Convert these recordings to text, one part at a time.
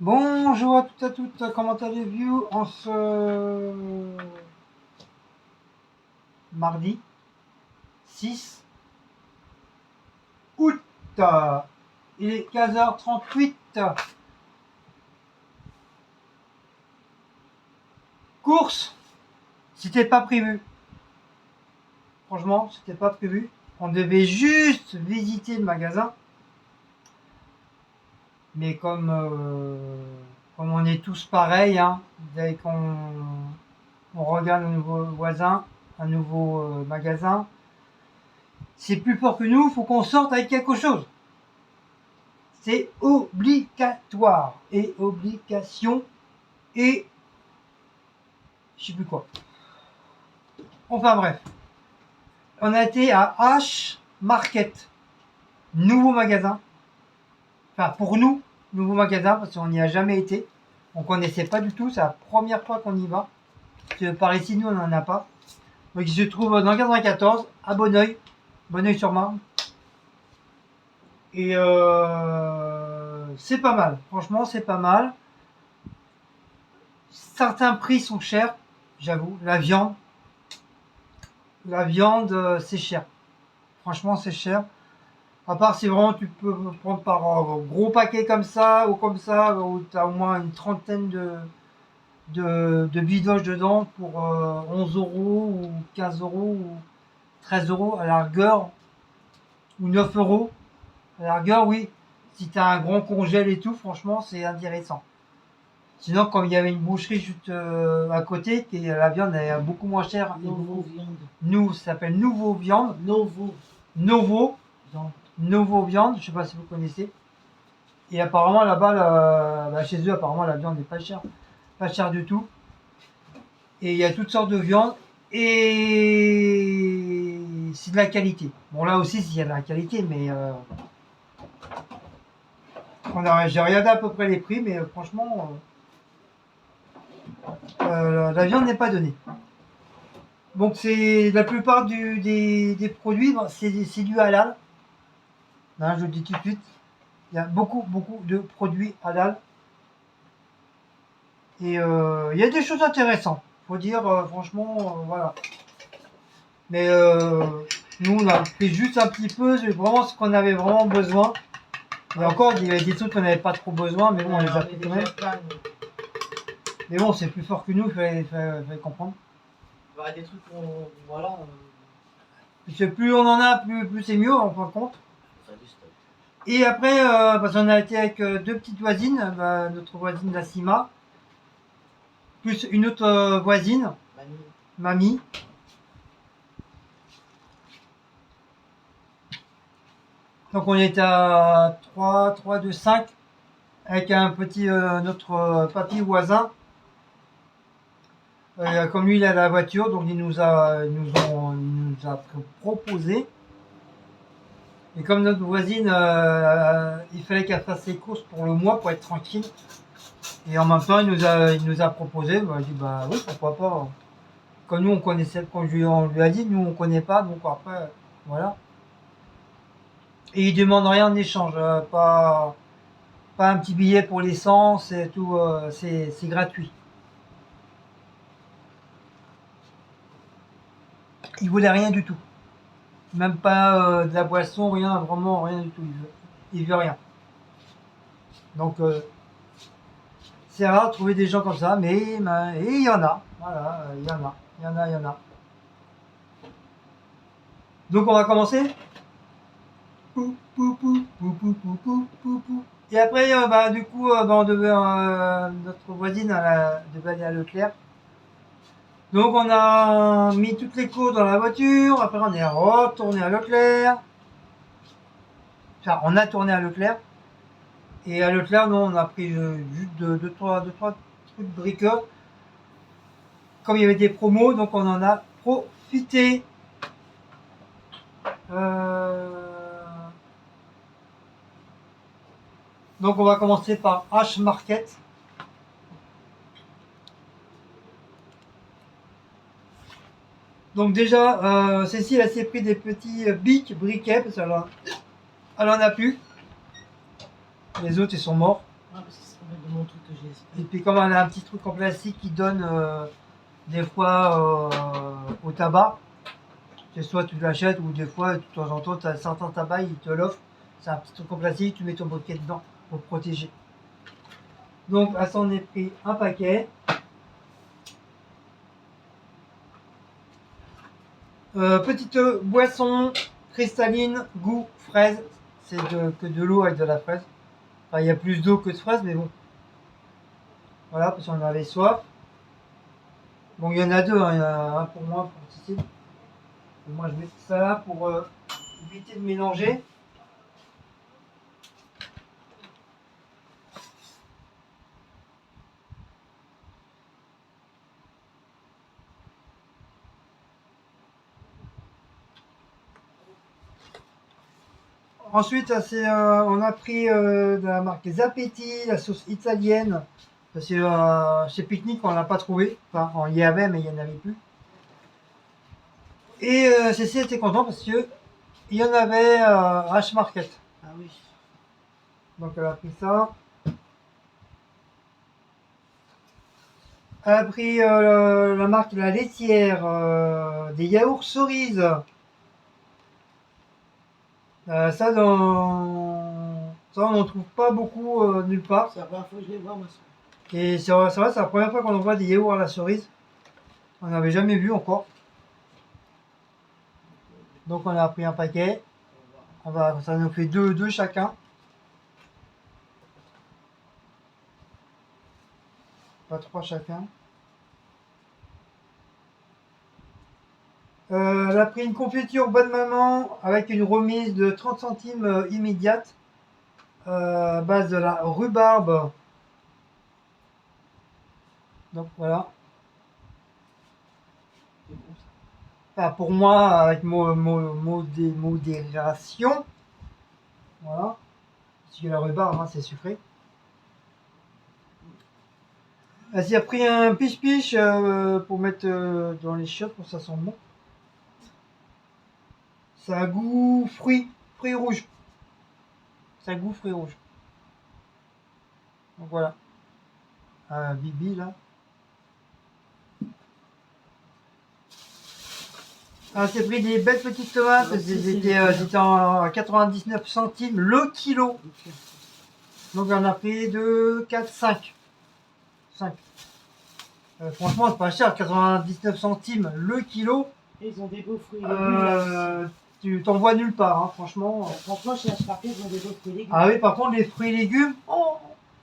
Bonjour à toutes et à toutes, comment allez-vous en ce mardi 6 août. Il est 15h38. Course, c'était pas prévu. Franchement, c'était pas prévu. On devait juste visiter le magasin. Mais comme on est tous pareils, hein, dès qu'on regarde un nouveau voisin, un nouveau magasin, c'est plus fort que nous, il faut qu'on sorte avec quelque chose. C'est obligatoire et obligation et je sais plus quoi. Enfin bref, on a été à H Market, nouveau magasin. Enfin pour nous, nouveau magasin parce qu'on n'y a jamais été. On connaissait pas du tout, c'est la première fois qu'on y va. Parce que par ici, nous, on n'en a pas. Donc il se trouve dans le 94, à Bonneuil, Bonneuil-sur-Marne. Et c'est pas mal, franchement, c'est pas mal. Certains prix sont chers, j'avoue. La viande, c'est cher. Franchement, c'est cher. À part si vraiment tu peux prendre par gros paquet comme ça, où tu as au moins une trentaine de bidoches dedans pour 11 euros ou 15 euros ou 13 euros à la rigueur, ou 9 euros. À la rigueur, oui. Si tu as un grand congèle et tout, franchement, c'est intéressant. Sinon, comme il y avait une boucherie juste à côté, et la viande est beaucoup moins chère. Novo Viande. Nous, ça s'appelle Nouveau Viande. Novo. Novo. Viande. Novo Viande, je sais pas si vous connaissez. Et apparemment là-bas, chez eux, apparemment la viande n'est pas chère du tout. Et il y a toutes sortes de viandes et c'est de la qualité. Bon là aussi, il y a de la qualité, mais j'ai regardé à peu près les prix, mais franchement, la viande n'est pas donnée. Donc c'est la plupart des produits, c'est du halal. Hein, je le dis tout de suite. Il y a beaucoup de produits halal. Et il y a des choses intéressantes. Faut dire, franchement, voilà. Mais nous, on a pris juste un petit peu, c'est vraiment ce qu'on avait vraiment besoin. Et encore, il y avait des trucs qu'on n'avait pas trop besoin, mais bon, on les a pris quand même. Mais bon, c'est plus fort que nous, il fallait comprendre. Il y aura des trucs voilà. Plus on en a, plus c'est mieux, en fin de compte. Et après, parce qu'on a été avec deux petites voisines, notre voisine Nassima, plus une autre voisine, Mamie. Donc on était à 3, 2, 5 avec un petit notre papy voisin. Comme lui il a la voiture, donc il nous a proposé. Et comme notre voisine, il fallait qu'elle fasse ses courses pour le mois pour être tranquille. Et en même temps il nous a proposé. Bah, je dis bah oui pourquoi pas. Comme nous on connaissait, quand on lui a dit, nous on connaît pas, donc après voilà. Et il demande rien en échange, pas un petit billet pour l'essence et tout, c'est gratuit. Il voulait rien du tout. Même pas de la boisson, rien, vraiment rien du tout. Il veut rien. Donc c'est rare de trouver des gens comme ça, mais il y en a. Voilà, il y en a. Donc on va commencer. Et après, du coup, on devait, notre voisine devait aller à Leclerc. Donc on a mis toutes les courses dans la voiture, après on est retourné à Leclerc. Enfin, on a tourné à Leclerc. Et à Leclerc, nous, on a pris juste deux, trois trucs de bricoles. Comme il y avait des promos, donc on en a profité. Donc on va commencer par H Market. Donc déjà, Cécile elle s'est pris des petits briquets parce qu'elle en a plus. Les autres ils sont morts. parce que c'est pas de mon truc que j'ai Et essayé. puis comme on a un petit truc en plastique qui donne des fois au tabac, que soit tu l'achètes ou des fois de temps en temps tu as certains tabacs, ils te l'offrent. C'est un petit truc en plastique, tu mets ton briquet dedans pour protéger. Donc à ça on est pris un paquet. Petite boisson cristalline, goût fraise. C'est que de l'eau avec de la fraise. Enfin, il y a plus d'eau que de fraise, mais bon. Voilà, parce qu'on avait soif. Bon, il y en a deux, hein. Il y en a un pour moi, pour Cécile. Et moi, je mets ça là pour éviter de mélanger. Ensuite, on a pris de la marque Zapetti, la sauce italienne. Parce que chez Picnic, on l'a pas trouvé. Enfin, il y avait, mais il n'y en avait plus. Et Cécile était content parce que il y en avait H-Market. Ah oui. Donc elle a pris ça. Elle a pris la marque La Laitière, des yaourts cerises. Ça, on n'en trouve pas beaucoup nulle part. C'est la première fois que je les vois, moi. Et c'est vrai, c'est la première fois qu'on en voit des yaourts à la cerise. On n'avait jamais vu encore. Donc on a pris un paquet. Ça nous fait deux chacun. Pas trois chacun. Elle a pris une confiture Bonne Maman avec une remise de 30 centimes immédiate. À base de la rhubarbe. Donc voilà. C'est bon, ça. Enfin, pour moi, avec modération. Voilà. Parce que la rhubarbe, hein, c'est sucré. Vas-y, a pris un piche-piche pour mettre dans les chiottes pour que ça sent bon. Ça a goût fruits rouges. Ça a goût fruits rouges. Donc voilà. Bibi là. C'est pris des belles petites tomates. C'était en 99 centimes le kilo. Ok. Donc on a pris 2, 4, 5. 5. Franchement, c'est pas cher. 99 centimes le kilo. Et ils ont des beaux fruits et légumes là aussi. Tu t'en vois nulle part, hein, franchement. Franchement, chez H-Market, ils ont des beaux fruits et légumes. Ah oui, par contre, les fruits et légumes, oh,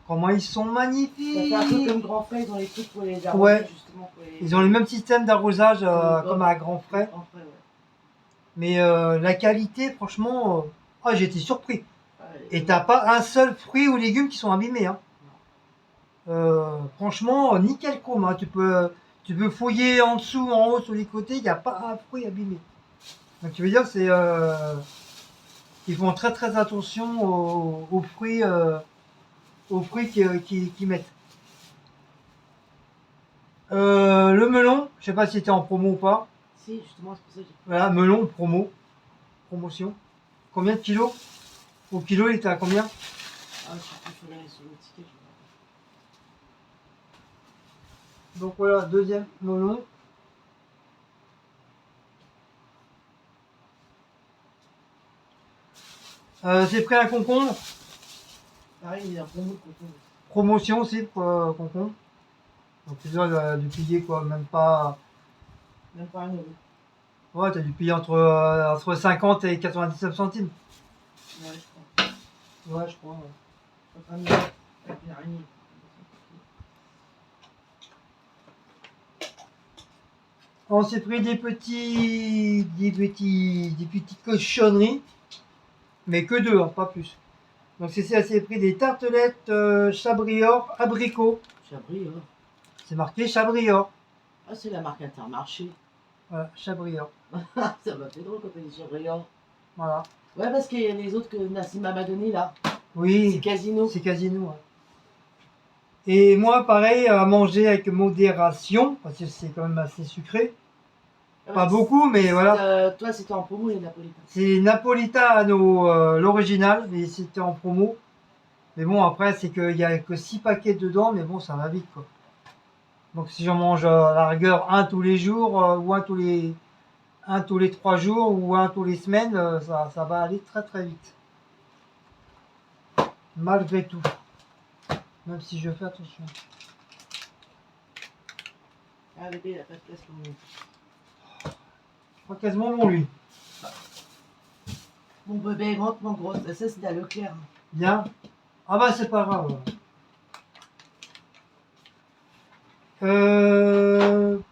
comment ils sont Ça magnifiques! fait un peu comme Grand Frais, ils ont les trucs pour les arroser, Ouais. justement. Pour les... Ils ont le même système d'arrosage Ouais. comme à Grand Frais. Grand Frais, ouais. Mais la qualité, franchement, j'ai été surpris. Ouais, Et t'as pas un seul fruit ou légume qui sont abîmés. Hein. Franchement, nickel chrome. Hein. Tu peux fouiller en dessous, en haut, sur les côtés, il n'y a pas un fruit abîmé. Donc tu veux dire, ils font très très attention aux fruits, qu'ils mettent. Le melon, je sais pas si c'était en promo ou pas. Si, justement, c'est pour ça que j'ai... Voilà, melon, promotion. Combien de kilos? Au kilo, il était à combien? Ah, je sais plus, il faut aller sur le ticket. Donc voilà, deuxième melon. J'ai pris un concombre. Pareil, il y a un promo de concombre. Promotion aussi pour concombre. Donc tu dois du payer quoi, même pas. Même pas un euro. Ouais, t'as dû payer entre 50 et 99 centimes. Ouais, je crois. Ouais, je crois. Ouais. Un euro avec une araignée. On s'est pris des petites cochonneries, mais que deux, hein, pas plus. Donc c'est ça, c'est pris des tartelettes Chabrior abricot. Chabris, hein. C'est marqué Chabrior. Ah, c'est la marque Intermarché. Voilà, Chabrior. Ça m'a fait drôle quand t'as dit Chabris. Voilà. Ouais, parce qu'il y a les autres que Nassima m'a donné là. C'est Oui, Casino. c'est Casino. Ouais. Et moi, pareil, à manger avec modération, parce que c'est quand même assez sucré. Ah, Pas ouais, beaucoup, mais voilà. toi, c'était en promo les Napolitains. C'est Napolitano, l'original, mais c'était en promo. Mais bon, après, c'est qu'il y a que 6 paquets dedans, mais bon, ça va vite, quoi. Donc si j'en mange à la rigueur un tous les jours, ou un tous les 3 jours, ou un tous les semaines, ça va aller très très vite. Malgré tout. Même si je fais attention. Ah, bébé, il a pas de place pour nous. Pas quasiment bon, lui. Mon bébé, monte mon gros. Ça, c'était à Leclerc. Bien. Ah bah, c'est pas grave.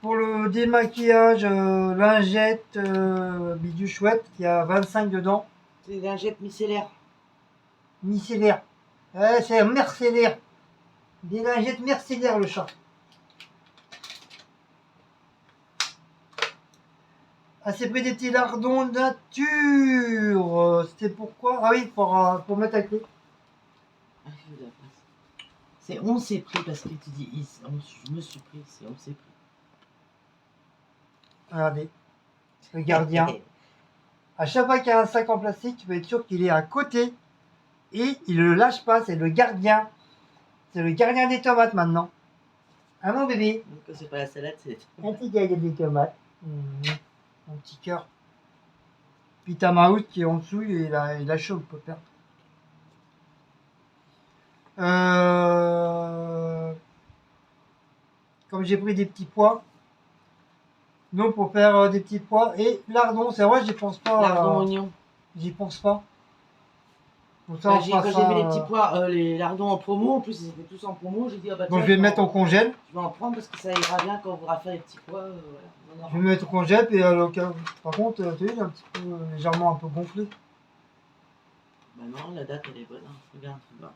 Pour le démaquillage, lingette, bidule chouette, il y a 25 dedans. C'est des lingettes micellaires. Micellaire. C'est un mercenaire. Des lingettes mercenaires, le chat. Ah, c'est pris des petits lardons nature. C'était pourquoi? Ah oui, pour mettre à clé. Ah, je veux la place. C'est on s'est pris parce que tu dis je me suis pris, c'est on s'est pris. Regardez. Le gardien. À chaque fois qu'il y a un sac en plastique, tu peux être sûr qu'il est à côté. Et il ne le lâche pas, c'est le gardien. C'est le gardien des tomates maintenant. Ah mon bébé. Donc c'est pas la salade, c'est. Un petit gardien des tomates. Mon petit cœur. Puis t'as Maout qui est en dessous, il a chaud, peut perdre. Comme j'ai pris des petits pois. Donc pour faire des petits pois. Et lardons, c'est vrai, j'y pense pas. Lardons, oignons. J'y pense pas. Donc ça, Bah, on fera quand ça, j'ai vu les petits pois, les lardons en promo, en plus ils étaient tous en promo, j'ai dit ah bah donc tiens, je vais le mettre au congèle. je vais en prendre parce que ça ira bien quand on voudra faire les petits pois. Voilà. Je vais le mettre au congèle et par contre, tu vois, il est un petit peu légèrement un peu gonflé. Bah non, la date elle est bonne, hein. Regarde, là.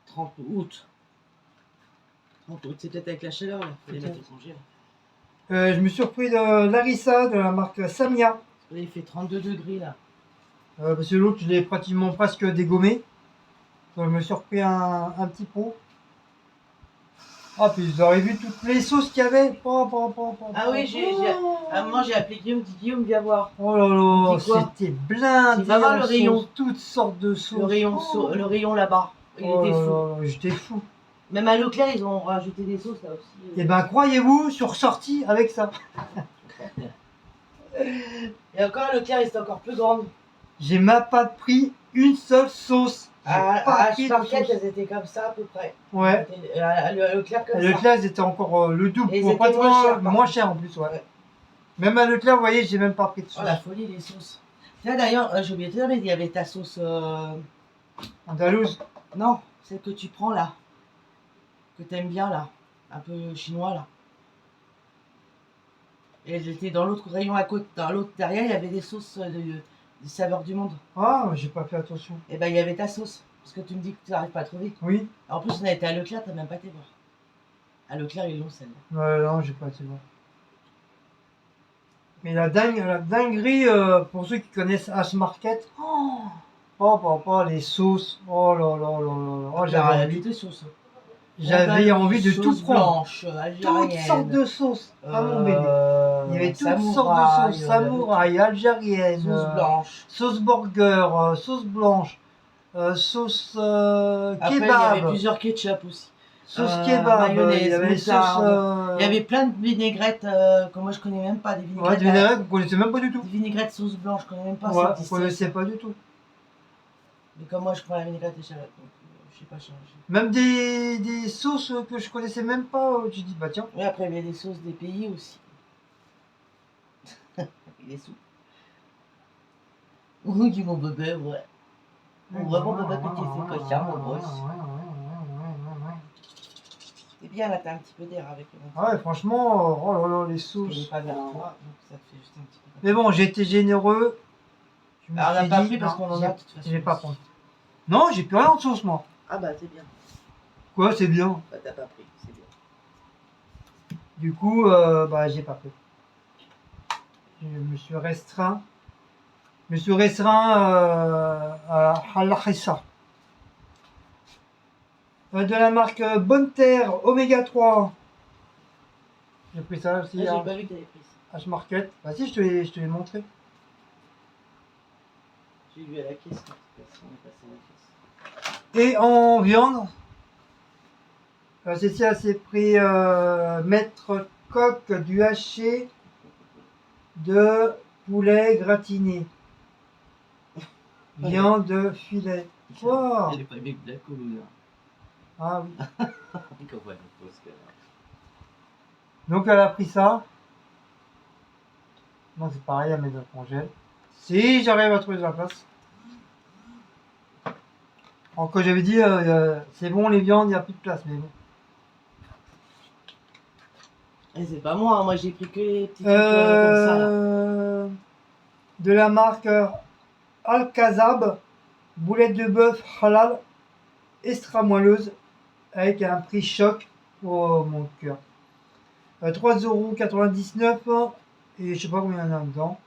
30 août. 30 août, c'est peut-être avec la chaleur là, faut les mettre au congèle. Je me suis repris de Larissa de la marque Samia. Là, il fait 32 degrés là. Parce que l'autre, je l'ai pratiquement presque dégommé. Donc je me suis repris un petit pot. Ah, puis vous aurez vu toutes les sauces qu'il y avait. Ah oui, à un moment j'ai appelé Guillaume, dit Guillaume, viens voir. Oh là là, Dis quoi? c'était blindé. Tu vas voir en le sauce, rayon. toutes sortes de sauces. Le rayon là-bas, il Oh était là fou. là, j'étais fou. Même à Leclerc, ils ont rajouté des sauces là aussi. Et ben, croyez-vous, je suis ressorti avec ça. Et encore à Leclerc, ils étaient encore plus grandes. J'ai même pas pris une seule sauce. J'ai pas À pris de Sparket, sauce. elles étaient comme ça à peu près. Ouais. À Leclerc comme ça. Leclerc, c'était encore le double. Et Pour c'était pratiquement moins cher, par moins contre. cher en plus, ouais. Ouais. Même à Leclerc, vous voyez, j'ai même pas pris de sauce. Oh la folie, les sauces. Tiens, d'ailleurs, j'ai oublié de te dire, mais il y avait ta sauce. Andalouse. Non, celle que tu prends là. Que t'aimes bien là. Un peu chinois là. Et elle était dans l'autre rayon à côté. Dans l'autre derrière, il y avait des sauces de saveurs du monde. Ah, j'ai pas fait attention. Et ben il y avait ta sauce. Parce que tu me dis que tu n'arrives pas à trouver. Oui. En plus, on a été à Leclerc, t'as même pas été voir. À Leclerc, ils l'ont celle-là. Ouais, non, j'ai pas été voir. Mais la dinguerie, pour ceux qui connaissent H-Market, les sauces, oh là là là là, oh, j'avais envie de tout prendre. Blanche, Toutes sortes de sauces, à mon bébé. Il y avait toutes sortes de sauces, samouraï, algérienne, sauce blanche. sauce burger, sauce blanche, sauce Après, il y kebab, avait plusieurs ketchup aussi. sauce kebab, mayonnaise, il y avait moutarde. Il y avait plein de vinaigrettes que moi je connais même pas. Des vinaigrettes, ouais, des vinaigrettes que vous connaissez même pas du tout. des vinaigrettes sauce blanche, je connais même pas. Ouais, ça vous existait. connaissez pas du tout. Mais comme moi je prends la vinaigrette échalote, donc je sais pas changer. Même des sauces que je connaissais même pas, tu dis bah tiens. Oui, après il y avait des sauces des pays aussi. Des sous. Oui, mon bébé, ouais. Mon vrai bon bébé petit fait que ça, mon boss. C'est bien là, t'as un petit peu d'air avec le ventre. Ouais, franchement, oh là là, les Il sauces. est pas vers toi, donc ça te fait juste un petit peu. Mais bon, j'ai été généreux. Je me Alors, on n'a suis pas dit, pris parce non, qu'on en a de toute façon. je vais pas prendre. Non, j'ai plus rien de sauce moi. Ah bah c'est bien. Quoi, c'est bien. Bah t'as pas pris, c'est bien. Du coup, bah j'ai pas pris. Je me suis restreint. À l'Arissa. De la marque Bonne Terre Oméga 3. J'ai pris ça aussi. Ah, j'ai pas vu que t'avais pris ça. H-Market. Bah si, je te l'ai montré. J'ai vu à la caisse quand on est passé à la caisse. Et en viande, ceci c'est pris maître coq du haché de poulet gratiné. Viande filet. Wow. Elle est pas avec de la couleur. Ah oui. Comment elle pose qu'elle a. Donc elle a pris ça. Non, c'est pareil, elle met dans le congèle. Si j'arrive à trouver de la place. Alors que j'avais dit, c'est bon les viandes, il n'y a plus de place, mais bon. Et c'est pas moi, moi j'ai pris que les petits trucs comme ça là. De la marque Al-Kazab, boulette de bœuf halal, extra moelleuse, avec un prix choc. Oh mon cœur. 3,99 € et je sais pas combien il y en a dedans.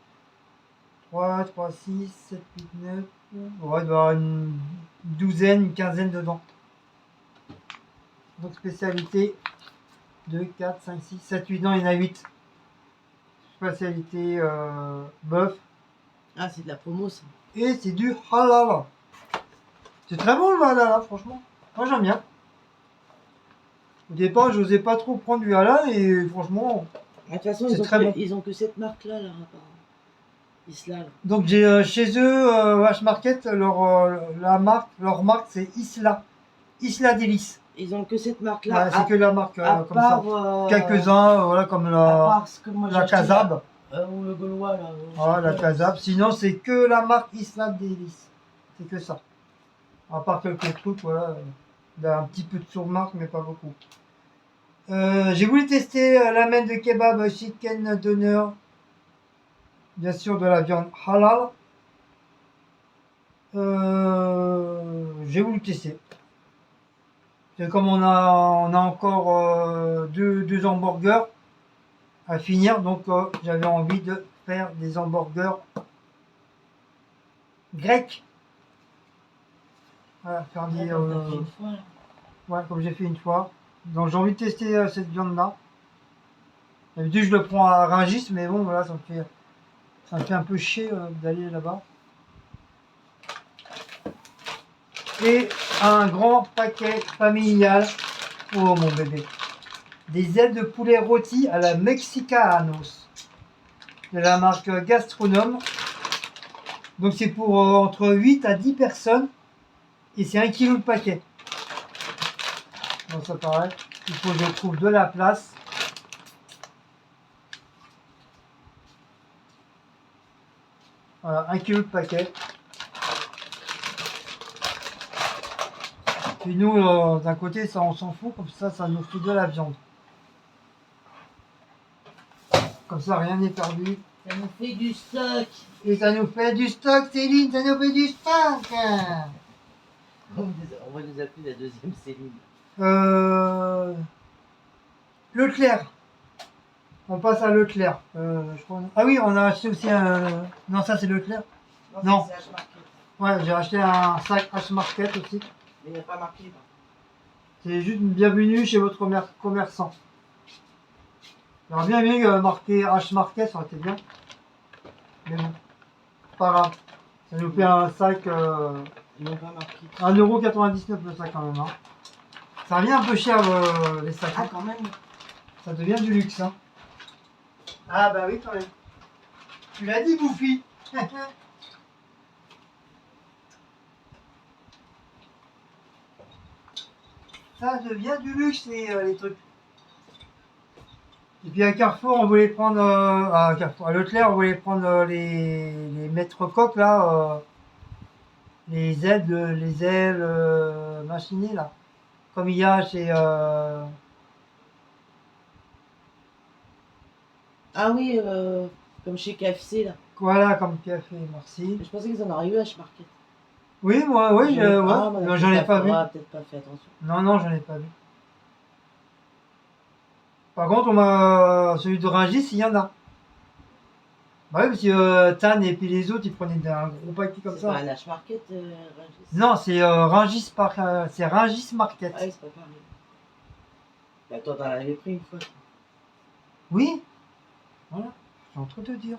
3, 3, 6, 7, 8, 9. Ouais, il doit y avoir une douzaine, une quinzaine dedans. Donc spécialité 2, 4, 5, 6, 7, 8. Non, il y en a 8. Spécialité bœuf. Ah, c'est de la promo ça. Et c'est du halal. C'est très bon le halal, franchement. Moi j'aime bien. Au départ, je n'osais pas trop prendre du halal et franchement. De toute façon, ils ont que cette marque là, apparemment. Isla. Donc j'ai chez eux, H-Market, leur marque c'est Isla. Isla Délice. Ils ont que cette marque là. Ouais, c'est que la marque comme part, ça. Quelques-uns, voilà, comme la Kazab. Ou le Gaulois là. Ah, la Kazab. Sinon, c'est que la marque Isla Délice. C'est que ça. À part quelques trucs, voilà. Il y a un petit peu de sous-marque, mais pas beaucoup. J'ai voulu tester l'amène de kebab chicken doner. Bien sûr, de la viande halal. J'ai voulu tester. C'est comme on a encore deux hamburgers à finir, donc j'avais envie de faire des hamburgers grecs. Voilà, faire des. Ouais, comme j'ai fait une fois. Donc j'ai envie de tester cette viande-là. D'habitude je le prends à Rungis, mais bon voilà, ça me fait un peu chier d'aller là-bas. Et un grand paquet familial. Oh mon bébé. Des ailes de poulet rôti à la Mexicanos. De la marque Gastronome. Donc c'est pour entre 8 à 10 personnes. Et c'est 1 kg le paquet. Donc ça paraît. Il faut que je trouve de la place. Voilà, 1 kg le paquet. Puis nous, d'un côté, ça on s'en fout. Comme ça nous fait de la viande. Comme ça, rien n'est perdu. Ça nous fait du stock. Et ça nous fait du stock, Céline, ça nous fait du stock. On va nous appeler la deuxième Céline. Leclerc. On passe à Leclerc. Je crois... Ah oui, on a acheté aussi un... Non, ça c'est Leclerc. Non. C'est H-Market. Ouais, j'ai acheté un sac H-Market aussi. Mais il n'y a pas marqué. C'est juste une bienvenue chez votre commerçant. J'aurais bien aimé marquer H-Market, ça aurait été bien. Mais bon, pas grave. Ça nous fait un sac... Ils n'ont pas marqué. 1,99 € le sac quand même. Hein. Ça revient un peu cher les sacs. Ah, quand même. Ça devient du luxe. Hein. Ah bah oui quand même. Tu l'as dit Bouffi. Ça devient du luxe les trucs. Et puis à Carrefour on voulait prendre à Leclerc on voulait prendre les maîtres coques là. Les ailes machinées là. Comme il y a chez... Ah oui, comme chez KFC là. Voilà, comme café, merci. Je pensais qu'ils en arrivaient à H-Market. Oui, moi, oui, ouais. J'en ai pas vu. Peut-être pas fait attention. Non, j'en ai pas vu. Par contre, on m'a celui de Rungis, il y en a. Bah oui, parce que Tan et puis les autres, ils prenaient un gros paquet comme C'est ça. pas un H-Market, Rungis. Non, c'est Rungis c'est Rungis Market. Ah oui, c'est pas pareil. Bah toi, t'en avais pris une fois. Oui. Voilà, je suis en train de te dire.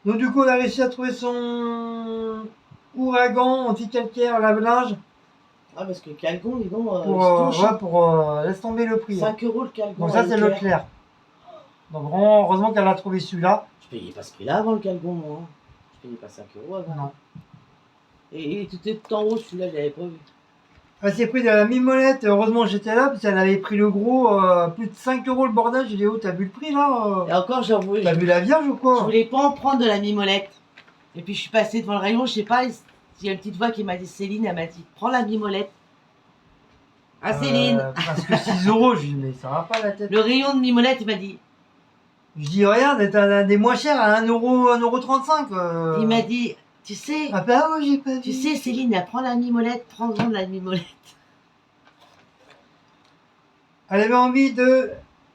Donc du coup, on a réussi à trouver son ouragan anti-calcaire lave-linge Ah, parce que le Calgon, dis donc, pour, il se touche. ouais, pour laisse tomber le prix. 5 euros le Calgon. Donc ça, à c'est Leclerc. Leclerc. Donc vraiment, heureusement qu'elle a trouvé celui-là. Je payais pas ce prix-là avant le Calgon, moi. Je payais pas 5 euros avant. Non. Et il était tout en haut, celui-là, je l'avais pas vu. Elle s'est pris de la mimolette. Heureusement, j'étais là, parce qu'elle avait pris le gros, plus de 5 euros le bordel. J'ai dit, oh, t'as vu le prix là Et encore, j'en voulais. T'as vu la vierge ou Je quoi? voulais pas en prendre de la mimolette. Et puis je suis passée devant le rayon, je sais pas, il y a une petite voix qui m'a dit, Céline, elle m'a dit, prends la mimolette. Ah, Céline. Parce que 6 euros, je dis, mais ça va pas la tête. Le rayon de mimolette, il m'a dit, Je dis, regarde, t'as des moins chers à 1 euro, 1,35 €. il m'a dit, tu sais, Ah bah ouais, j'ai pas vu. tu sais, Céline, elle prend la mimolette, prends-en de la mimolette. Elle avait envie de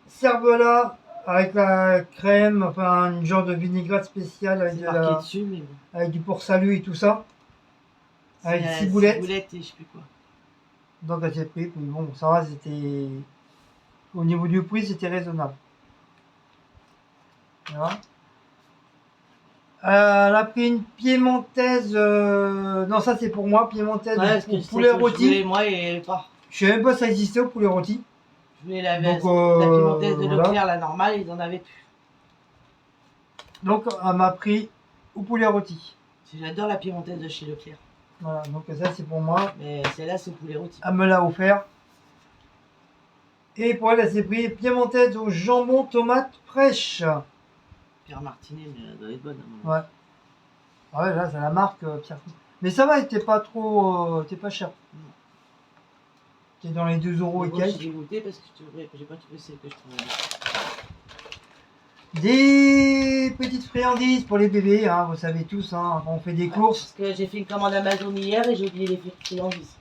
cervelas avec la crème, enfin, une genre de vinaigrette spéciale avec, C'est marqué dessus, mais bon. avec du port-salut et tout ça. Avec C'est, ciboulette. ciboulette et je sais plus quoi. Donc elle s'est pris, puis bon, ça va, c'était... Au niveau du prix, c'était raisonnable. Voilà. Elle a pris une piémontaise, non ça c'est pour moi, piémontaise Ouais, parce que au je poulet sais que je rôti. voulais, moi, et pas. Je sais même pas si ça existait au poulet rôti. Je voulais la, Donc, la piémontaise de voilà. Leclerc, la normale, ils en avaient plus. Donc elle m'a pris au poulet rôti. J'adore la piémontaise de chez Leclerc. Voilà, donc ça c'est pour moi. Mais celle-là, c'est poulet rôti. Elle me l'a offert. Et pour elle, elle s'est pris piémontaise au jambon tomate fraîche. Pierre Martinet, mais elle doit être bonne. Hein. Ouais. Ah ouais, là, c'est la marque Pierre. Mais ça va, elle était pas trop... était pas cher. Non. C'était dans les 2 euros et Moi, quelques. j'ai goûté parce que j'ai pas trouvé celle que je trouvais. Des petites friandises pour les bébés, hein, vous savez tous, hein, quand on fait des courses. Parce que j'ai fait une commande Amazon hier et j'ai oublié les friandises.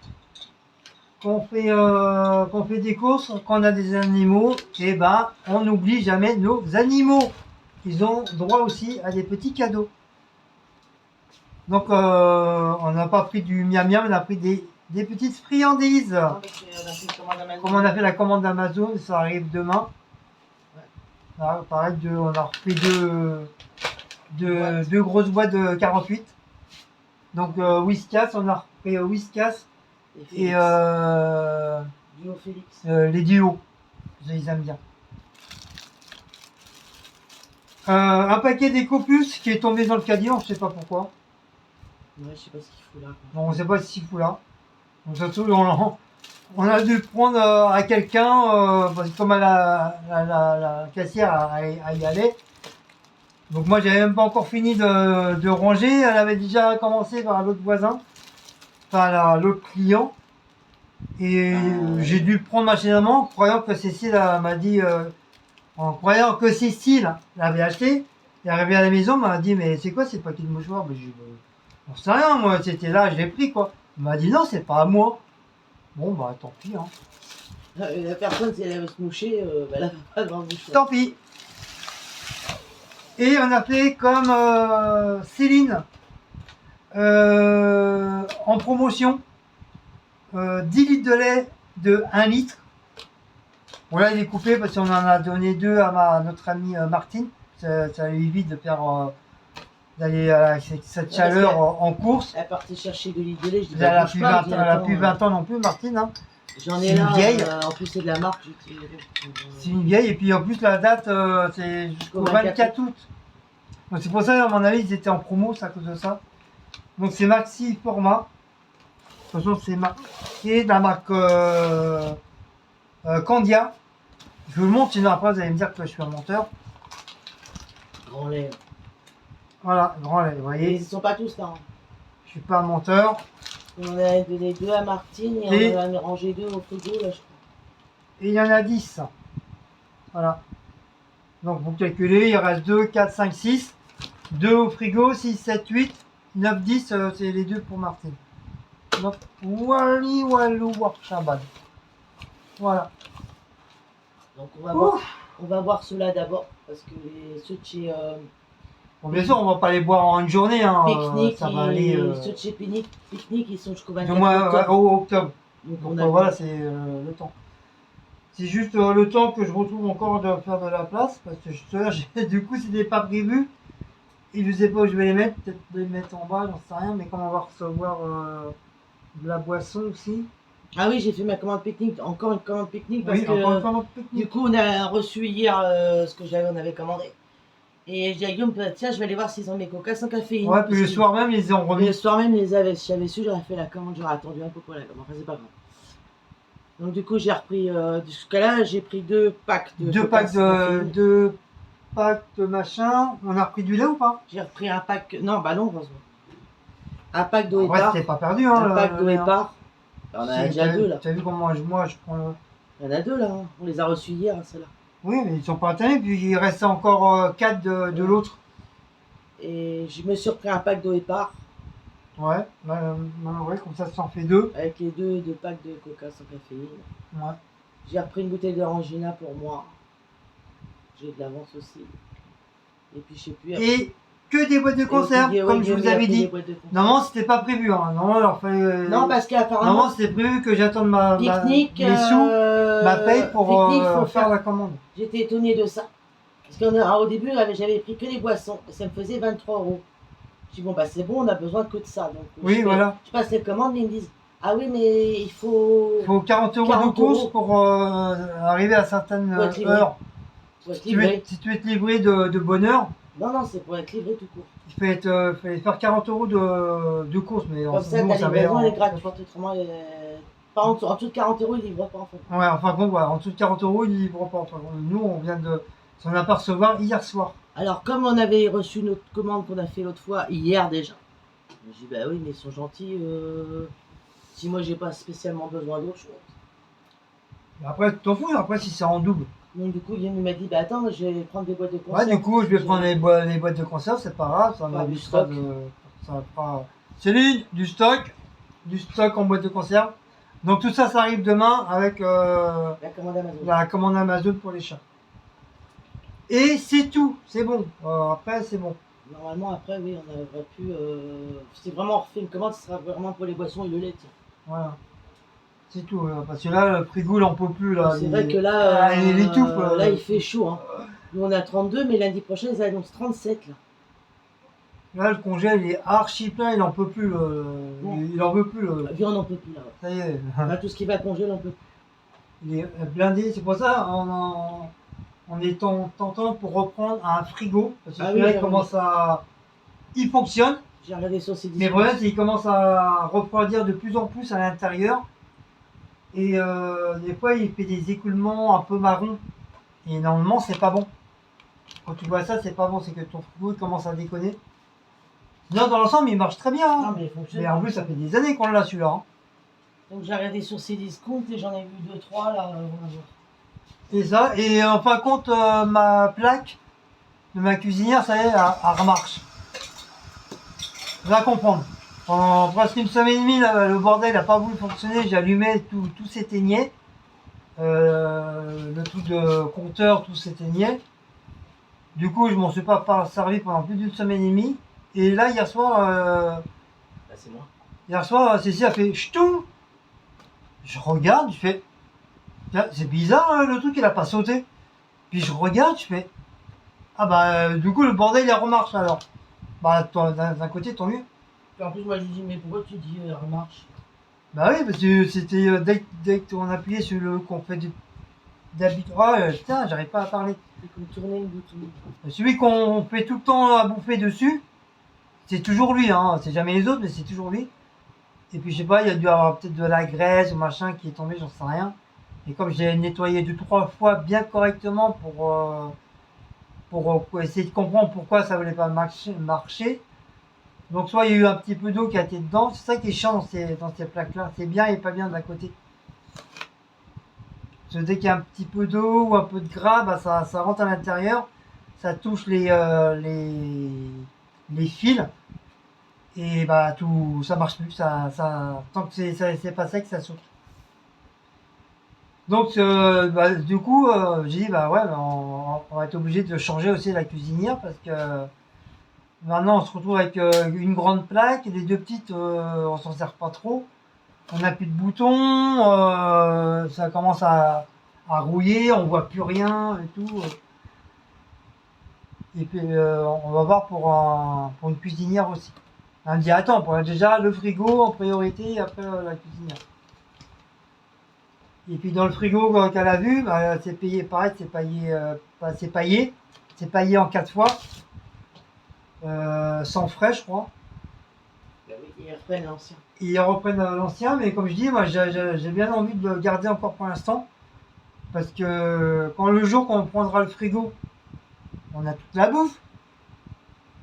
Quand on fait des courses, quand on a des animaux, et ben, on n'oublie jamais nos animaux. Ils ont droit aussi à des petits cadeaux. Donc, on n'a pas pris du miam miam, on a pris des petites friandises. Non, parce qu'on a fait une commande Amazon. Comme on a fait la commande d'Amazon, ça arrive demain. Ouais. Là, pareil, on a repris deux grosses boîtes de 48. Donc, Whiskas, on a repris Whiskas et Duo Félix. les duos. Ils aiment bien. Un paquet d'Ecopus qui est tombé dans le caddie, on ne sait pas pourquoi. Ouais, je sais pas ce qu'il faut là. Bon, on ne sait pas ce qu'il fout là. Donc, ça se trouve, on a dû prendre à quelqu'un, parce que comme la caissière à y aller. Donc moi, j'avais même pas encore fini de ranger. Elle avait déjà commencé par l'autre voisin, enfin l'autre client. Et j'ai dû le prendre machinalement, croyant que Cécile m'a dit, en croyant que Cécile l'avait acheté. Et arrivé à la maison, m'a dit, mais c'est quoi ces paquets de mouchoirs? Ben, j'ai dit, j'en sais rien, moi, c'était là, je l'ai pris, quoi. Il m'a dit, non, c'est pas à moi. Bon, bah, tant pis, hein. La personne, si elle veut se moucher, bah, elle a pas de bouche. Tant pis. Et on a fait comme Céline, en promotion, 10 litres de lait de 1 litre. Bon là il est coupé parce qu'on en a donné 2 à notre amie Martine. Ça lui évite de faire d'aller à cette chaleur en course. Elle partait chercher 2 litres de lait, je dis, Elle a plus 20 ans non plus, Martine. Hein. J'en C'est ai une là, vieille. en plus c'est de la marque. C'est une vieille et puis en plus la date c'est jusqu'au 24 août. Donc c'est pour ça à mon avis ils étaient en promo, c'est à cause de ça. Donc c'est maxi format. De toute façon c'est marqué de la marque Candia. Je vous le montre sinon après vous allez me dire que je suis un menteur. Grand lait. Voilà, grand lait, vous Et voyez. ils ne sont pas tous là. Hein. Je suis pas un menteur. On en a donné 2 à Martine et on en a rangé 2 au frigo là je crois. Et il y en a 10. Voilà. Donc vous calculez, il reste 2, 4, 5, 6. 2 au frigo, 6, 7, 8, 9, 10, c'est les 2 pour Martine. Donc, Wally Walou Warshabad. Voilà. Donc on va voir ceux-là d'abord parce que ceux de chez Bon, bien sûr, on va pas les boire en une journée. Hein. Picnic, Ça va aller. ceux de chez Picnic, ils sont jusqu'au Du 24 moins, octobre. au octobre. Donc Donc on a voilà, c'est le temps. C'est juste le temps que je retrouve encore de faire de la place parce que du coup, c'était pas prévu. je sais pas où je vais les mettre, peut-être les mettre en bas, j'en sais rien, mais comme on va recevoir de la boisson aussi. Ah oui, j'ai fait ma commande pique-nique, encore une commande pique-nique parce Oui, que encore une fois, notre du pique-nique. coup on a reçu hier ce que on avait commandé. Et j'ai dit à Guillaume, bah, tiens, je vais aller voir s'ils ont mes coca sans caféine. Ouais, puis le Parce que- soir même, ils les ont Et le remis. soir même, les avait. Si j'avais su, j'aurais fait la commande, j'aurais attendu un peu pour la commande. Enfin, c'est pas grave. Donc du coup, j'ai repris, jusqu'à là, j'ai pris 2 packs de Deux coca packs sans caféine. deux packs de machin. On a repris du lait ou pas? J'ai repris un pack, non, bah non, heureusement. Un pack d'eau Ouais, épar. c'était pas perdu, hein. Un pack le d'eau lait, hein. épar. On en a Si, déjà 2 là. T'as vu comment moi je prends. Il y en a 2 là, hein. On les a reçus hier, ceux-là. Oui, mais ils sont pas terminés, puis il restait encore 4 de l'autre. Et je me suis repris un pack d'eau épar Ouais, ouais, comme ça en fait 2. avec les deux packs de coca sans caféine. Ouais. J'ai repris une bouteille d'orangina pour moi. J'ai de l'avance aussi. Et puis je sais plus. Et que des boîtes de conserve, comme je vous avais dit. Normalement, c'était pas prévu. Hein. Normalement, alors, fallait, Non, parce qu'apparemment, normalement, c'était prévu que j'attende pique-nique, mes sous, ma paye pour pique-nique, faut faire la commande. J'étais étonnée de ça. Parce qu'au début, j'avais pris que des boissons. Et ça me faisait 23 €. Je dis, bon, bah c'est bon, on a besoin que de ça. Donc, Oui, voilà. Je passe les commandes, mais ils me disent, ah oui, mais il faut. Il faut 40 € 40 de course € pour arriver à certaines Pour être livré. heures. Pour être Si tu, veux, livré. si tu veux être livré de bonne heure, Non, non, c'est pour être livré tout court. il fallait faire 40 € de course. Mais Comme ça, nous, ta on savait, livraison, elle est gratuite. Autrement, pas en dessous de 40 €, ils ne livrent pas en fait. Ouais, enfin bon, voilà, en dessous de 40 €, ils ne livrent pas. Enfin, nous, on vient de s'en apercevoir hier soir. Alors, comme on avait reçu notre commande qu'on a fait l'autre fois, hier déjà, je dis, bah oui, mais ils sont gentils. Si moi, j'ai pas spécialement besoin d'autre chose. Après, tu t'en fous, après, si c'est en double. Donc, du coup, il m'a dit, bah attends, je vais prendre des boîtes de Ouais, conserve. du coup, je vais prendre les boîtes de conserve, c'est pas grave, ça Enfin, du m'habitera stock. ça fera. Céline, du stock en boîte de conserve. Donc tout ça, ça arrive demain avec La commande Amazon. la commande Amazon pour les chats. Et c'est tout, c'est bon. Après, c'est bon. Normalement, après, oui, on aurait pu. Si vraiment on refait une commande, ce sera vraiment pour les boissons et le lait. Tiens. Voilà. C'est tout. Parce que là, le frigo, il en peut plus. Là, C'est vrai que là, il étouffe. là, il fait chaud. Hein. Nous, on a 32, mais lundi prochain, ils annoncent 37 là. Là, le congèle, il est archi plein, il en peut plus. Il en veut plus. La viande, on peut plus là. Ça y est. Là, tout ce qui va congéler, on peut plus. Il est blindé. C'est pour ça, on est tentant pour reprendre un frigo. Parce que Ah celui-là, oui, il commence à. Il fonctionne. J'ai regardé sur ces Mais le disques. problème, c'est qu'il commence à refroidir de plus en plus à l'intérieur. Et des fois, il fait des écoulements un peu marrons. Et normalement, c'est pas bon. Quand tu vois ça, c'est pas bon. C'est que ton frigo il commence à déconner. Non, dans l'ensemble, il marche très bien. Hein. Non, mais il fonctionne. Mais en plus, ça fait des années qu'on l'a celui-là. Hein. Donc, j'ai regardé sur ces discounts et j'en ai vu 2-3 là. On va voir. Et ça, et en fin de compte, ma plaque de ma cuisinière, ça y est, elle remarche. Je vais comprendre. Pendant presque une semaine et demie, là, le bordel n'a pas voulu fonctionner. J'ai allumé, tout s'éteignait. Le truc de compteur, tout s'éteignait. Du coup, je m'en suis pas servi pendant plus d'une semaine et demie. Et là, hier soir, Là, c'est moi. Cécile a fait ch'toum. Je regarde, je fais. Tiens, c'est bizarre, hein, le truc, il a pas sauté. Puis je regarde, je fais. Ah bah, du coup, le bordel, il remarche alors. Bah, d'un côté, tant mieux. Et en plus, moi, je lui dis, mais pourquoi tu dis remarche? Bah oui, parce que c'était dès qu'on appuyait sur le qu'on fait d'habitude. Oh putain, j'arrive pas à parler. Il faut tourner le bouton. Celui qu'on fait tout le temps à bouffer dessus, c'est toujours lui, hein. C'est jamais les autres, mais c'est toujours lui. Et puis je sais pas, il y a dû avoir peut-être de la graisse ou machin qui est tombé, j'en sais rien. Et comme j'ai nettoyé 2-3 fois bien correctement pour essayer de comprendre pourquoi ça voulait pas marcher. Donc soit il y a eu un petit peu d'eau qui a été dedans, c'est ça qui est chiant dans ces plaques-là. C'est bien et pas bien d'un côté. Parce que dès qu'il y a un petit peu d'eau ou un peu de gras, bah ça rentre à l'intérieur, ça touche les fils et bah tout ça marche plus. Tant que c'est pas sec, ça saute. Donc du coup j'ai dit bah ouais, bah, on va être obligé de changer aussi la cuisinière parce que maintenant on se retrouve avec une grande plaque et les deux petites on s'en sert pas trop. On n'a plus de boutons, ça commence à rouiller, on voit plus rien et tout. Et puis on va voir pour une cuisinière aussi. Elle me dit attends, pour déjà le frigo en priorité et après la cuisinière. Et puis dans le frigo qu'elle a vu, bah, c'est payé pareil, c'est payé en 4 fois, sans frais je crois. Bah oui, et après l'ancien. Ils reprennent l'ancien, mais comme je dis, moi j'ai bien envie de le garder encore pour l'instant. Parce que quand le jour qu'on prendra le frigo, on a toute la bouffe.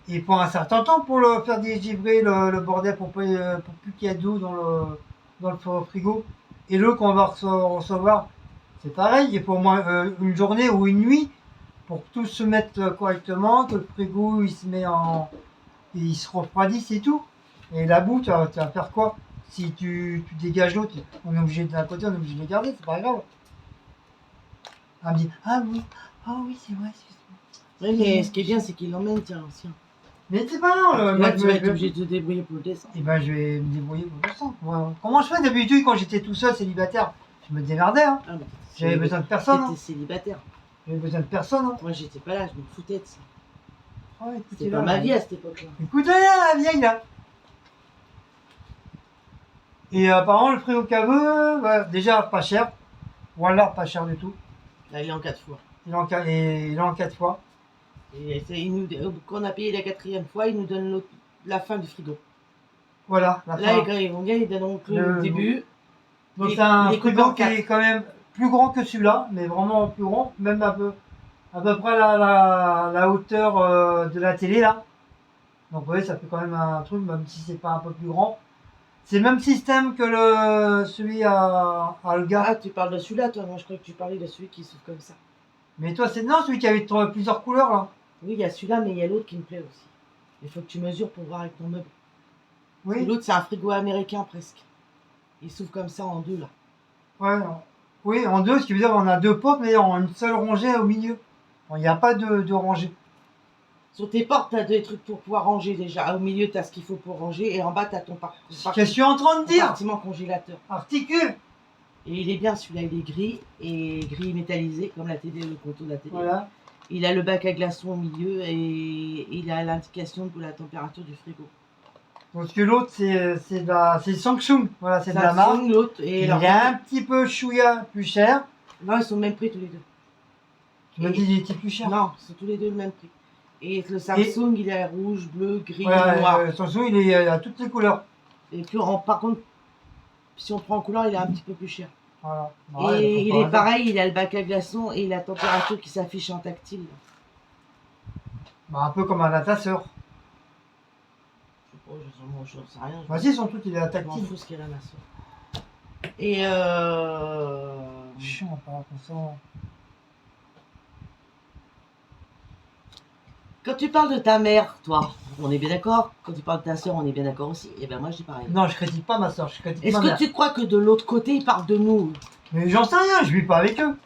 Et pour un certain temps pour le faire dégivrer le bordel pour plus qu'il y ait d'eau dans le frigo. Et l'eau qu'on va recevoir, c'est pareil. Il faut au moins une journée ou une nuit pour que tout se mette correctement, que le frigo il se refroidisse et tout. Et la boue, tu vas faire quoi? Si tu dégages l'eau, on est obligé d'un côté, on est obligé de les garder, c'est pas grave. Elle me dit, ah oui, c'est vrai, excuse-moi. Oui, mais ce qui est bien, c'est qu'il l'emmène, tiens, l'ancien. Mais c'est pas grave. Là, tu vas être obligé de te débrouiller pour le descendre. Et ben, je vais me débrouiller pour le descendre. Comment je fais d'habitude quand j'étais tout seul, célibataire? Je me démerdais, hein. Ah, bah, J'avais besoin de personne. T'étais Hein. célibataire. J'avais besoin de personne. Hein. Moi, j'étais pas là, je me foutais de ça. Ah, écoutez, C'était là, pas ma vie à cette époque-là. Écoutez là, la vieille là. Et apparemment, le prix au caveau, déjà pas cher. Ou alors pas cher du tout. Là, il est en 4 fois. Il est en 4 fois. Et quand on a payé la 4e fois, il nous donne la fin du frigo. Voilà, la Là, fin. ils donnent le début. Donc les- c'est un les frigo coupes en qui est quand même plus grand que celui-là, mais vraiment plus grand, même à peu près la hauteur de la télé là. Donc vous voyez, ça fait quand même un truc, même si c'est pas un peu plus grand. C'est le même système que celui à Olga. Ah, tu parles de celui-là, toi. Moi, je croyais que tu parlais de celui qui s'ouvre comme ça. Mais toi, c'est non, celui qui avait plusieurs couleurs là. Oui, il y a celui-là, mais il y a l'autre qui me plaît aussi. Il faut que tu mesures pour voir avec ton meuble. Et Oui, l'autre, c'est un frigo américain presque. Il s'ouvre comme ça en deux, là. ouais, oui, en deux, ce qui veut dire qu'on a deux portes, mais en une seule rangée au milieu. Bon, il n'y a pas de rangée. Sur tes portes, tu as des trucs pour pouvoir ranger déjà. Au milieu, tu as ce qu'il faut pour ranger. Et en bas, tu as ton Qu'est-ce que je suis en train de dire? compartiment congélateur. Articule. Et il est bien, celui-là, il est gris. Et gris métallisé, comme la télé, le contour de la télé. Voilà. Il a le bac à glaçons au milieu et il a l'indication de la température du frigo. Parce que l'autre, c'est Samsung. Voilà, c'est de la marque. Samsung, l'autre. Et Il leur- est un petit peu chouïa plus cher. Non, ils sont le même prix tous les deux. Tu m'as dit qu'il était plus cher. Non, ils sont tous les deux le même prix. Et le Samsung, il est rouge, bleu, gris, Ouais, noir. Samsung, il est à toutes les couleurs. Et puis, par contre, si on prend en couleur, il est un petit peu plus cher. Voilà. Et Ouais, il donc, est pareil, il a le bac à glaçons et la température qui s'affiche en tactile. un peu comme un tasseur. Je sais rien. Vas-y, ils sont tous, il est à Je m'en tactile. fous ce qu'il a ma soeur. Et Chiant, pas comme ça. quand tu parles de ta mère, toi, on est bien d'accord. Quand tu parles de ta soeur, on est bien d'accord aussi. Et ben moi, je dis pareil. Non, je critique pas ma soeur, je critique Est-ce ma que mère. tu crois que de l'autre côté, ils parlent de nous? Mais j'en sais rien, je vis pas avec eux.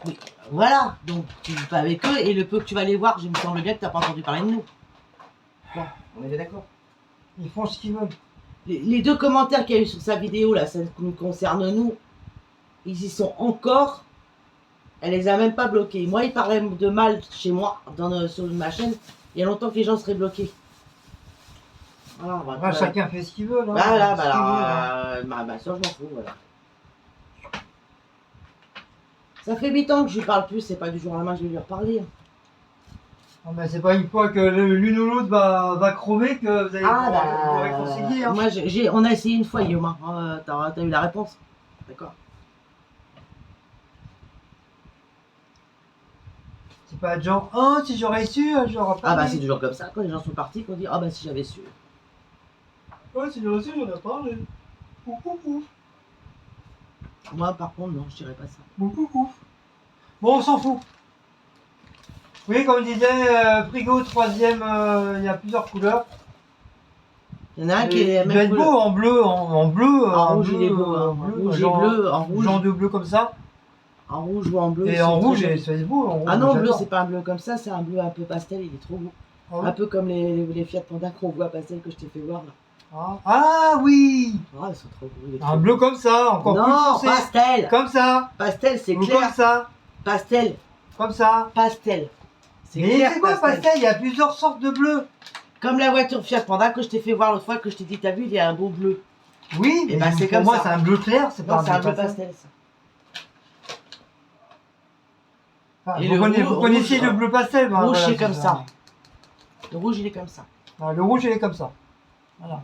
Voilà, donc tu vis pas avec eux et le peu que tu vas les voir, je me semble bien que t'as pas entendu parler de nous. Bon, on est bien d'accord. Ils font ce qu'ils veulent. Les deux commentaires qu'il y a eu sur sa vidéo, là, ça nous concerne nous, ils y sont encore. Elle les a même pas bloqués. Moi, ils parlaient de mal chez moi, sur ma chaîne. Il y a longtemps que les gens seraient bloqués. Voilà, Après, chacun fait ce qu'il veut. Là. Voilà, Ce qu'il veut, là. ma soeur, je m'en fous, voilà. Ça fait 8 ans que je lui parle plus, c'est pas du jour au lendemain que je vais lui reparler. Non, mais c'est pas une fois que l'une ou l'autre va crever que vous allez vous réconcilier. Hein. Moi, on a essayé une fois, Guillaume. Hein. T'as eu la réponse. D'accord. C'est pas genre, oh, si j'aurais su, j'aurais pas. Ah bah c'est toujours comme ça, quand les gens sont partis, qu'on dit, ah bah si j'avais su. Ouais, si j'aurais su, j'en ai parlé. Ouf. Moi, par contre, non, je dirais pas ça. Ouf. Bon, on s'en fout. Oui, comme je disais, frigo troisième, il y a plusieurs couleurs. Il y en a un qui est Il la doit même être beau couleur. en bleu, en bleu. En rouge, il est beau. en En bleu, rouge et genre, bleu, en rouge. genre de bleu comme ça. En rouge ou en bleu. Et c'est en très rouge, joli. ça se beau. En rouge, Ah non, bleu, j'adore. c'est pas un bleu comme ça, c'est un bleu un peu pastel, il est trop beau. Ah oui. Un peu comme les Fiat Panda qu'on voit pastel que je t'ai fait voir là. Ah oui. Ah, ils sont trop beaux. il est Un trop bleu beau. comme ça, encore plus Non, foncé. pastel. Comme ça. Pastel, c'est Ou clair. comme ça. Pastel, Comme ça. pastel. Mais clair, c'est quoi pastel? Il y a plusieurs sortes de bleus. Comme la voiture Fiat Panda que je t'ai fait voir l'autre fois, que je t'ai dit, t'as vu, il y a un beau bleu. Oui, Et mais bah, c'est pour comme moi ça. c'est un bleu clair, c'est Non, pas c'est un bleu pastel. pastel, ça. Enfin, Et vous le connaissez rouge, le bleu pastel, bah, rouge, voilà, c'est comme ça. Le rouge, il est comme ça. Ah, le rouge il est comme ça. Voilà.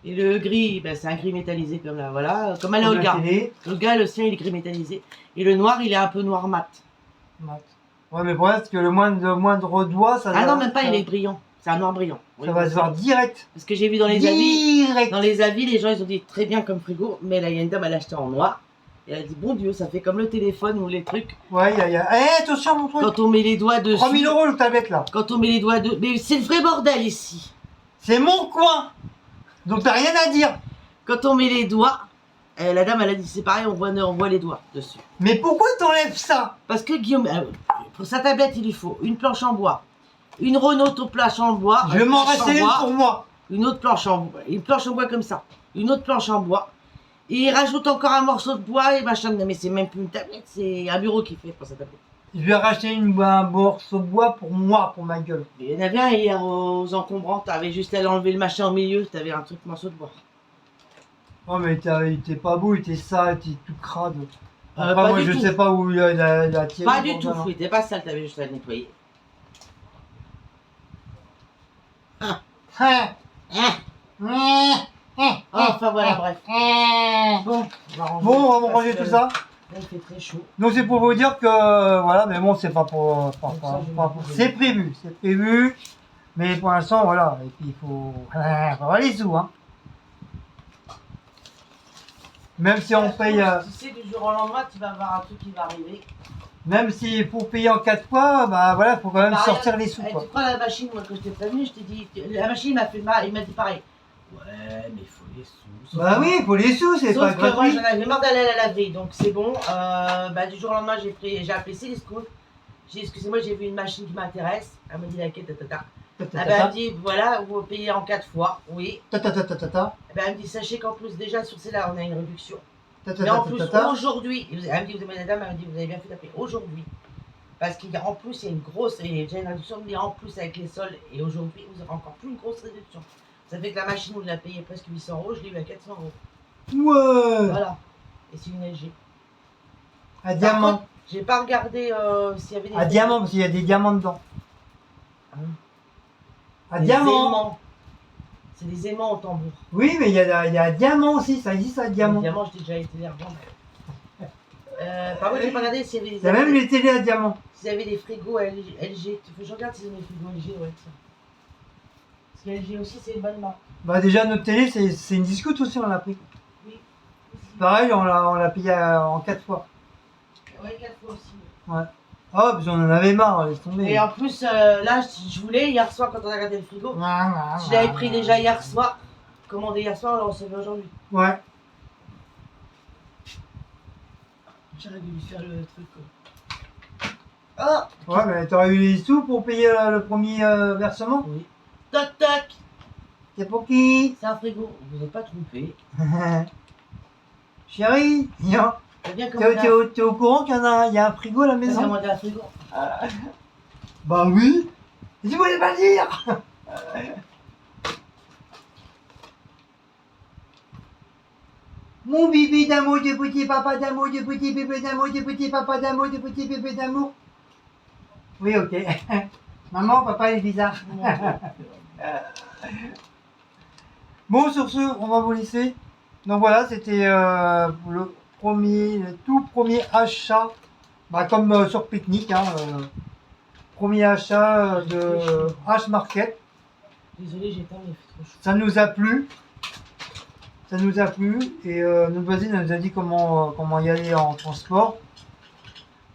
Et le gris, ben, c'est un gris métallisé comme là, voilà. Comme à la Comme la Olga. télé. Olga, le sien, il est gris métallisé. Et le noir, il est un peu noir mat. Mat. Ouais, mais pour que le moindre doigt, ça Ah doit- non, même pas, ça- il est brillant. C'est un noir brillant. Ça Oui, va se voir direct. parce que j'ai vu dans les avis, Direct. les gens, ils ont dit très bien comme frigo. Mais là, il y a une dame, elle a acheté en noir. Et elle a dit, bon Dieu, ça fait comme le téléphone ou les trucs. Ouais, Eh, attention, mon truc. Quand on met les doigts dessus. 3000 € le tablette là. Quand on met les doigts dessus. Mais c'est le vrai bordel ici. C'est mon coin. Donc t'as rien à dire. Quand on met les doigts, la dame, elle a dit, c'est pareil, on voit les doigts dessus. Mais pourquoi t'enlèves ça? Parce que Guillaume, pour sa tablette, il lui faut une planche en bois, une Renault au planche en bois, Je vais m'en rester une pour moi. une autre planche en bois, une planche en bois comme ça, une autre planche en bois, et il rajoute encore un morceau de bois et machin. Mais c'est même plus une tablette, c'est un bureau qui fait pour sa tablette. Je vais racheter un morceau de bois pour moi, pour ma gueule. Il y en avait un hier aux encombrants, t'avais juste à enlever le machin au milieu, t'avais un truc morceau de bois. Oh mais il était pas beau, il était sale, il était tout crade. Après Pas moi du je tout. sais pas où il a tiré. Pas le du tout, bordel, hein. il était pas sale, t'avais juste à le nettoyer. Hein. Hein. Hein. Enfin voilà, bref. Bon, Bon, on va ranger tout ça. Là, il fait très chaud. Donc c'est pour vous dire que voilà, mais bon c'est pas pour, c'est prévu, mais pour l'instant voilà, et puis il faut avoir les sous hein. Même si on paye, Tu sais, du jour au lendemain, tu vas avoir un truc qui va arriver. même si pour payer en 4 fois, bah voilà, faut quand même Bah, sortir regarde, les sous Tu quoi. prends la machine, moi, quand je t'ai prévenu, je t'ai dit, la machine m'a fait mal, il m'a dit pareil. Ouais, mais il faut les sous. Bah oui, il faut les sous, c'est pas Sauf que moi, gratuit. j'en avais marre d'aller à la laverie, donc c'est bon. Bah, du jour au lendemain, j'ai appelé Célesco. J'ai dit, excusez-moi, j'ai vu une machine qui m'intéresse. Elle m'a dit laquelle, tatata. Ah ben, elle me dit, voilà, vous payez en 4 fois, oui. Ta. Eh ben, elle me dit, sachez qu'en plus, déjà, sur celle-là, on a une réduction. Mais en plus, aujourd'hui, elle me dit, la dame, elle me dit, vous avez bien fait d'appeler aujourd'hui. Parce qu'en plus, il y a une grosse, il y a déjà une réduction, mais en plus, avec les soldes, et aujourd'hui, vous aurez encore plus une grosse réduction. Ça fait que la machine, vous la payez presque 800 €, je l'ai eu à 400 €. Ouais. Voilà. Et c'est une LG. À diamant. Contre, j'ai pas regardé s'il y avait des. À diamant, parce qu'il y a des diamants dedans. Hein? À Des diamant. aimants. C'est des aimants au tambour. Oui, mais il y a un diamant aussi, ça existe un diamant. Les diamants, j'ai déjà été les revendre. Par contre, j'ai pas regardé s'il y avait Il y a même les télés à diamant. s'il y avait des frigos LG. Il faut que je regarde s'ils ont des frigos LG, ouais, ça. Parce que LG aussi, c'est une bonne marque. Bah déjà notre télé c'est une discute aussi on l'a pris. Oui. Pareil on l'a payé en 4 fois. Ouais, 4 fois aussi. Ouais. Ah parce qu'on en avait marre, laisse tomber. Et en plus, là, je voulais, hier soir, quand on a regardé le frigo, je l'avais pris déjà hier soir. Commandé hier soir, on l'a recevé aujourd'hui. Ouais. J'aurais dû lui faire le truc. Oh! Ouais mais t'aurais eu les sous pour payer le premier versement. Oui. Toc toc! C'est pour qui? C'est un frigo, vous n'êtes pas trompé. Chérie, T'as bien commandé t'es au courant qu'il y a un frigo à la maison? un frigo. Bah oui. Je voulais pas le dire. Mon bébé d'amour, de petit papa d'amour, de petit bébé d'amour, de petit papa d'amour, de petit bébé d'amour. Oui, ok. Maman, papa, il est bizarre. Bon, sur ce, on va vous laisser. Donc voilà, c'était le tout premier achat, bah, comme sur Picnic, hein, premier achat de H-Market. Désolé, j'ai pas, mais il fait trop chaud. Ça nous a plu. Ça nous a plu et notre voisine nous a dit comment y aller en transport.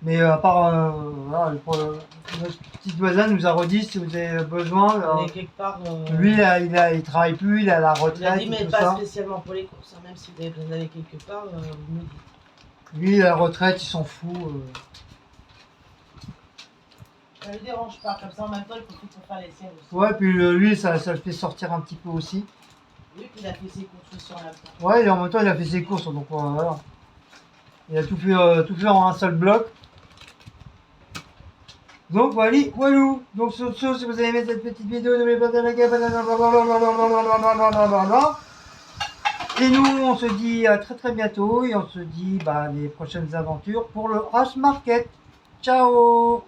Mais à part, voilà, notre petit voisin nous a redit si vous avez besoin. On est quelque part. Lui, il travaille plus, il a la Il a retraite dit, et mais tout pas ça. spécialement pour les courses, hein, même si vous avez besoin d'aller quelque part, vous me dites. Lui, il a la retraite, il s'en fout. Ça ne le dérange pas, comme ça en même temps, il faut tout faire les siennes aussi. Ouais, puis lui, ça le fait sortir un petit peu aussi. Lui, il a fait ses courses sur la table. Ouais, et en même temps, il a fait ses courses, donc voilà. Il a tout fait en un seul bloc. Donc voilà, voilou. Donc sur ce, si vous avez aimé cette petite vidéo, n'oubliez pas de liker. Et nous, on se dit à très très bientôt et on se dit les prochaines aventures pour le House Market. Ciao!